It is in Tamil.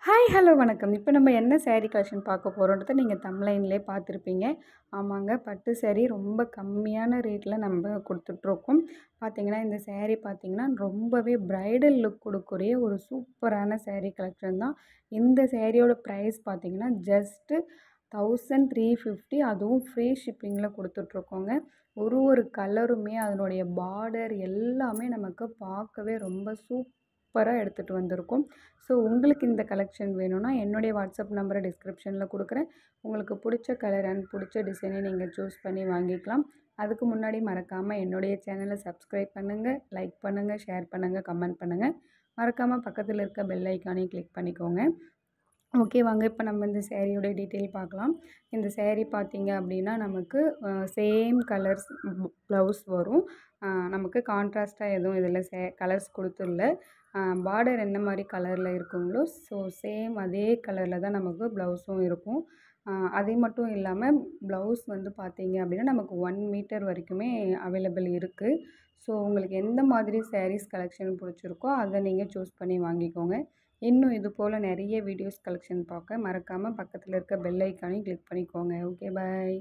ஹாய் ஹலோ வணக்கம். இப்போ நம்ம என்ன சாரீ கலெக்ஷன் பார்க்க போகிறோன்றத நீங்கள் தம்ப்லைன்லேயே பார்த்துருப்பீங்க. ஆமாங்க, பட்டு சாரீ ரொம்ப கம்மியான ரேட்டில் நம்ம கொடுத்துட்ருக்கோம். பார்த்தீங்கன்னா இந்த சாரீ பார்த்தீங்கன்னா ரொம்பவே பிரைடல் லுக் கொடுக்கக்கூடிய ஒரு சூப்பரான சாரீ கலெக்ஷன் தான். இந்த சாரியோட ப்ரைஸ் பார்த்தீங்கன்னா ஜஸ்ட்டு 1350, அதுவும் ஃப்ரீ ஷிப்பிங்கில் கொடுத்துட்ருக்கோங்க. ஒரு கலருமே அதனுடைய பார்டர் எல்லாமே நமக்கு பார்க்கவே ரொம்ப சூப்பராக எடுத்துகிட்டு வந்திருக்கோம். ஸோ உங்களுக்கு இந்த கலெக்ஷன் வேணும்னா என்னுடைய வாட்ஸ்அப் நம்பரை டிஸ்கிரிப்ஷனில் கொடுக்குறேன். உங்களுக்கு பிடிச்ச கலர் அண்ட் பிடிச்ச டிசைனை நீங்கள் சூஸ் பண்ணி வாங்கிக்கலாம். அதுக்கு முன்னாடி மறக்காமல் என்னுடைய சேனலை சப்ஸ்கிரைப் பண்ணுங்கள், லைக் பண்ணுங்கள், ஷேர் பண்ணுங்கள், கமெண்ட் பண்ணுங்கள். மறக்காமல் பக்கத்தில் இருக்க பெல் ஐக்கானையும் கிளிக் பண்ணிக்கோங்க. ஓகே, வாங்க இப்போ நம்ம இந்த சேரீயோடைய டீட்டெயில் பார்க்கலாம். இந்த சேரீ பார்த்தீங்க அப்படின்னா நமக்கு சேம் கலர்ஸ் ப்ளவுஸ் வரும். நமக்கு கான்ட்ராஸ்ட்டாக எதுவும் இதில் கலர்ஸ் கொடுத்துடல. பார்டர் என்ன மாதிரி கலரில் இருக்குங்களோ சேம் அதே கலரில் தான் நமக்கு ப்ளவுஸும் இருக்கும். அது மட்டும் இல்லாமல் ப்ளவுஸ் வந்து பார்த்தீங்க அப்படின்னா நமக்கு 1 மீட்டர் வரைக்குமே அவைலபிள் இருக்குது. ஸோ உங்களுக்கு எந்த மாதிரி சாரீஸ் கலெக்ஷன் பிடிச்சிருக்கோ அதை நீங்கள் சூஸ் பண்ணி வாங்கிக்கோங்க. இன்னும் இது போல் நிறைய வீடியோஸ் கலெக்ஷன் பார்க்க மறக்காமல் பக்கத்தில் இருக்க பெல் ஐக்கானையும் கிளிக் பண்ணிக்கோங்க. ஓகே, பாய்.